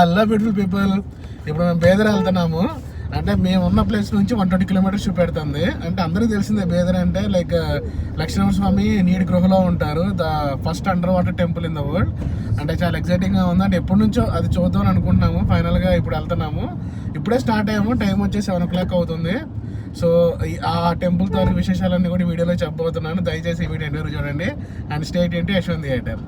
Hello beautiful people, ఇప్పుడు మేము బేదర్ వెళ్తున్నాము. అంటే మేము ఉన్న ప్లేస్ నుంచి 120 కిలోమీటర్స్ చూపెడుతుంది. అంటే అందరికీ తెలిసిందే బేదర్ అంటే లైక్ లక్ష్మీనరసింహస్వామి నీటి గృహలో ఉంటారు, the first under water temple in the world. అంటే చాలా ఎక్సైటింగ్గా ఉంది. అంటే ఎప్పటి నుంచో అది చూద్దాం అనుకుంటున్నాము. ఫైనల్గా ఇప్పుడు వెళ్తున్నాము. ఇప్పుడే స్టార్ట్ అయ్యాము. టైం వచ్చి 7 o'clock అవుతుంది. సో ఆ టెంపుల్ తాలూకు విశేషాలన్నీ కూడా వీడియోలో చెప్పబోతున్నాను. దయచేసి ఈ వీడియో ఎండ్ చూడండి. అండ్ స్టేట్ ఏంటి యశ్వంత్ థియేటర్.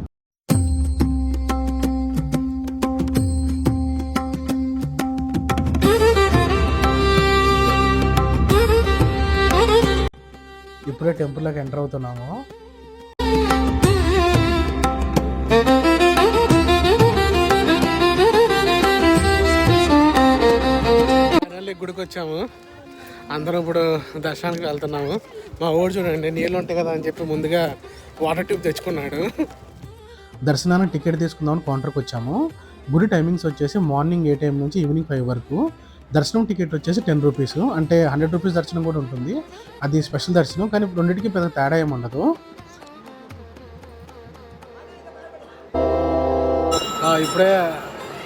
ఇప్పుడే టెంపుల్లోకి ఎంటర్ అవుతున్నాము. గుడికి వచ్చాము. అందరం ఇప్పుడు దర్శనానికి వెళ్తున్నాము. మా ఊరు చూడండి, నీళ్ళు ఉంటాయి కదా అని చెప్పి ముందుగా వాటర్ ట్యూబ్ తెచ్చుకున్నాడు. దర్శనానికి టికెట్ తీసుకుందామని కౌంటర్కి వచ్చాము. గుడి టైమింగ్స్ వచ్చేసి మార్నింగ్ 8 AM నుంచి ఈవినింగ్ 5 వరకు. దర్శనం టికెట్ వచ్చేసి 10 రూపీస్. అంటే 100 రూపీస్ దర్శనం కూడా ఉంటుంది, అది స్పెషల్ దర్శనం. కానీ రెండింటికి పెద్ద తేడా ఏమి ఉండదు. ఇప్పుడే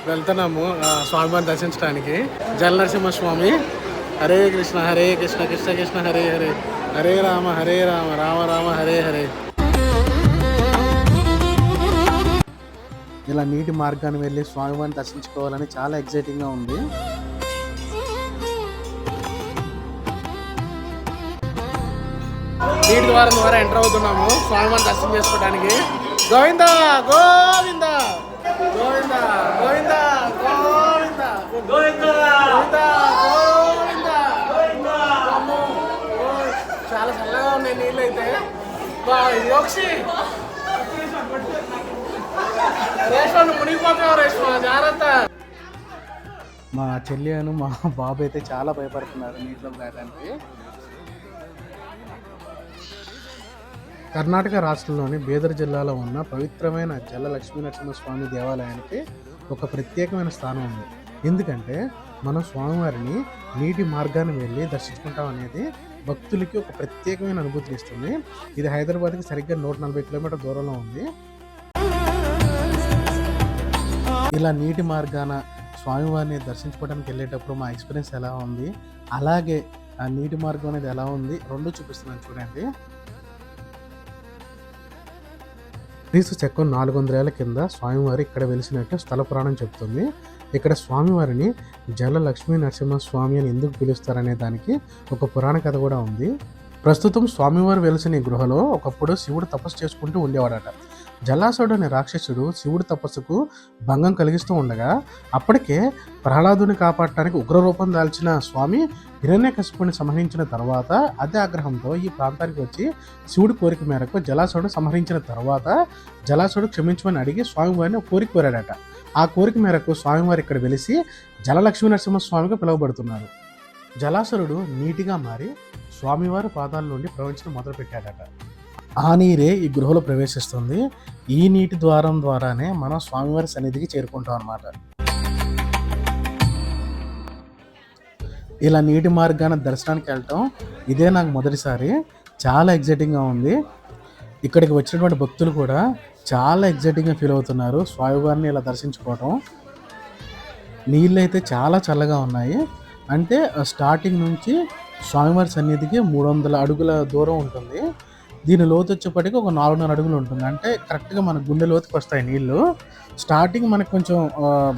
వెళ్తున్నాము స్వామివారిని దర్శించడానికి. జలనరసింహస్వామి. హరే కృష్ణ హరే కృష్ణ కృష్ణ కృష్ణ హరే హరే, హరే రామ రామ రామ హరే హరే. ఇలా నీటి మార్గాన్ని వెళ్ళి స్వామివారిని దర్శించుకోవాలని చాలా ఎక్సైటింగ్గా ఉంది. నీటి ద్వారం ద్వారా ఎంటర్ అవుతున్నాము స్వామివారిని దర్శనం చేసుకోవడానికి. గోవింద గోవింద గోవింద గోవింద గోవింద గోవింద గోవింద. చాలా చల్లగా ఉన్నాయి నీళ్ళు అయితే. రేష్మ మునిగిపోతావు, రేష్మ జాగ్రత్త. మా చెల్లి అను మా బాబు అయితే చాలా భయపడుతున్నారు నీటిలో వెళ్ళడానికి. కర్ణాటక రాష్ట్రంలోని బీదర్ జిల్లాలో ఉన్న పవిత్రమైన జల లక్ష్మీనరసింహస్వామి దేవాలయానికి ఒక ప్రత్యేకమైన స్థానం ఉంది. ఎందుకంటే మనం స్వామివారిని నీటి మార్గాన్ని వెళ్ళి దర్శించుకుంటాం అనేది భక్తులకి ఒక ప్రత్యేకమైన అనుభూతిని ఇస్తుంది. ఇది హైదరాబాద్కి సరిగ్గా 140 కిలోమీటర్ల దూరంలో ఉంది. ఇలా నీటి మార్గాన స్వామివారిని దర్శించుకోవడానికి వెళ్ళేటప్పుడు మా ఎక్స్పీరియన్స్ ఎలా ఉంది, అలాగే ఆ నీటి మార్గం అనేది ఎలా ఉంది రెండు చూపిస్తున్నాను చూడండి. క్రీస్తు శకం 400 ఏళ్ల కింద స్వామివారి ఇక్కడ వెలిసినట్టు స్థల పురాణం చెబుతుంది. ఇక్కడ స్వామివారిని జల లక్ష్మీ నరసింహస్వామి అని ఎందుకు పిలుస్తారనే దానికి ఒక పురాణ కథ కూడా ఉంది. ప్రస్తుతం స్వామివారు వెలిసిన ఈ గృహలో ఒకప్పుడు శివుడు తపస్సు చేసుకుంటూ ఉండేవాడట. జలాసుడు అనే రాక్షసుడు శివుడి తపస్సుకు భంగం కలిగిస్తూ ఉండగా అప్పటికే ప్రహ్లాదుని కాపాడటానికి ఉగ్రరూపం దాల్చిన స్వామి హిరణ్యకశిపుని సంహరించిన తర్వాత అదే ఆగ్రహంతో ఈ ప్రాంతానికి వచ్చి శివుడి కోరిక మేరకు జలాసుడు సంహరించిన తర్వాత జలాసుడు క్షమించమని అడిగి స్వామివారిని కోరిక కోరాడట. ఆ కోరిక మేరకు స్వామివారి ఇక్కడ వెలిసి జలలక్ష్మీ నరసింహస్వామిగా పిలువబడుతున్నారు. జలాసురుడు నీటిగా మారి స్వామివారి పాదాల నుండి ప్రవహించడం మొదలుపెట్టాడట. ఆ నీరే ఈ గృహలో ప్రవేశిస్తుంది. ఈ నీటి ద్వారం ద్వారానే మనం స్వామివారి సన్నిధికి చేరుకుంటాం అన్నమాట. ఇలా నీటి మార్గాన దర్శనానికి వెళ్ళటం ఇదే నాకు మొదటిసారి. చాలా ఎగ్జైటింగ్గా ఉంది. ఇక్కడికి వచ్చినటువంటి భక్తులు కూడా చాలా ఎగ్జైటింగ్గా ఫీల్ అవుతున్నారు స్వామివారిని ఇలా దర్శించుకోవటం. నీళ్ళు అయితే చాలా చల్లగా ఉన్నాయి. అంటే స్టార్టింగ్ నుంచి స్వామివారి సన్నిధికి 300 అడుగుల దూరం ఉంటుంది. దీని లోతు వచ్చేప్పటికి ఒక 4.5 అడుగులు ఉంటుంది. అంటే కరెక్ట్గా మన గుండె లోతుకి వస్తాయి నీళ్ళు. స్టార్టింగ్ మనకు కొంచెం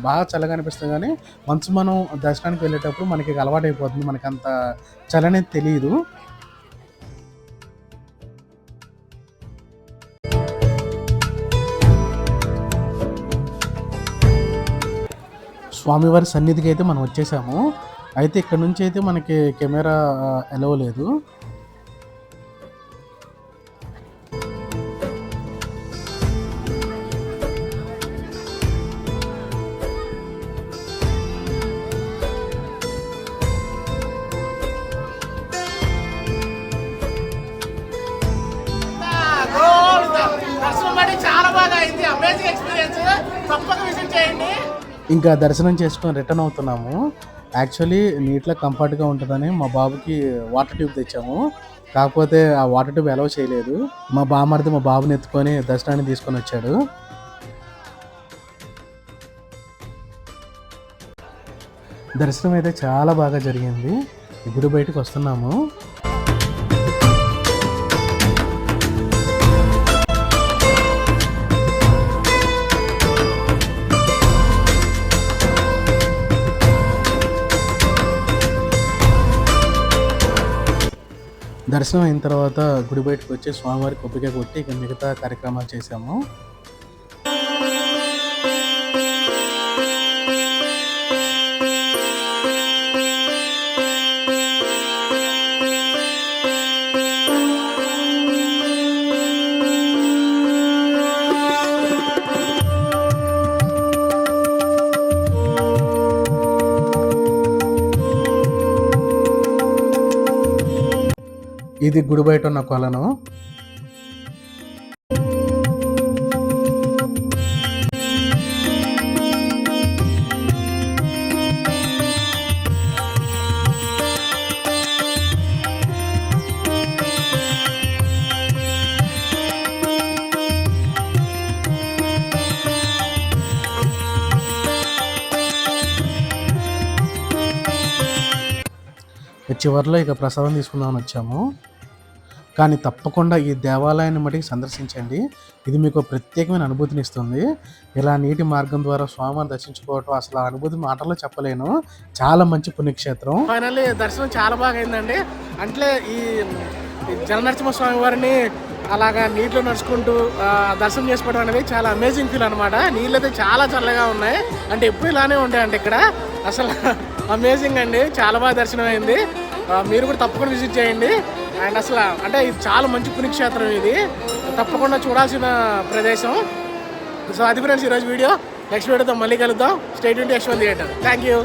బాగా చల్లగా అనిపిస్తుంది, కానీ వన్స్ మనం దర్శనానికి వెళ్ళేటప్పుడు మనకి అలవాటు అయిపోతుంది, మనకి అంత చల్లనేది తెలియదు. స్వామివారి సన్నిధికి అయితే మనం వచ్చేసాము. అయితే ఇక్కడ నుంచి అయితే మనకి కెమెరా అలౌ లేదు. ఇంకా దర్శనం చేసుకొని రిటర్న్ అవుతున్నాము. యాక్చువల్లీ నీటిలో కంఫర్ట్గా ఉంటుందని మా బాబుకి వాటర్ ట్యూబ్ తెచ్చాము. కాకపోతే ఆ వాటర్ ట్యూబ్ అలౌ చేయలేదు. మా బామ్మర్ది మా బాబుని ఎత్తుకొని దర్శనాన్ని తీసుకొని వచ్చాడు. దర్శనం అయితే చాలా బాగా జరిగింది. ఇప్పుడు బయటకు వస్తున్నాము. దర్శనం అయిన తర్వాత గుడి బయటకు వచ్చి స్వామివారి కొబ్బరికాయ కొట్టి ఇక మిగతా కార్యక్రమాలు చేశాము. ఇది గుడి బయట ఉన్న కొలను. చివరిలో ఇక ప్రసాదం తీసుకుందామని వచ్చాము. కానీ తప్పకుండా ఈ దేవాలయాన్ని మటుకు సందర్శించండి. ఇది మీకు ప్రత్యేకమైన అనుభూతిని ఇస్తుంది. ఇలా నీటి మార్గం ద్వారా స్వామివారిని దర్శించుకోవటం అసలు ఆ అనుభూతి మాటల్లో చెప్పలేను. చాలా మంచి పుణ్యక్షేత్రం. ఫైనల్లీ దర్శనం చాలా బాగా అయిందండి. అంటే ఈ జలనరసింహ స్వామి వారిని అలాగా నీటిలో నడుచుకుంటూ దర్శనం చేసుకోవడం అనేది చాలా అమేజింగ్ ఫీల్ అనమాట. నీళ్ళు అయితే చాలా చల్లగా ఉన్నాయి. అంటే ఎప్పుడు ఇలానే ఉంటాయండి ఇక్కడ. అసలు అమేజింగ్ అండి. చాలా బాగా దర్శనం అయింది. మీరు కూడా తప్పకుండా విజిట్ చేయండి. అండ్ అసలు అంటే ఇది చాలా మంచి పుణ్యక్షేత్రం. ఇది తప్పకుండా చూడాల్సిన ప్రదేశం. సో అది ఫ్రెండ్స్ ఈరోజు వీడియో. నెక్స్ట్ వీడియోతో మళ్ళీ కలుద్దాం. Stay tuned Yashwant theatre. Thank you.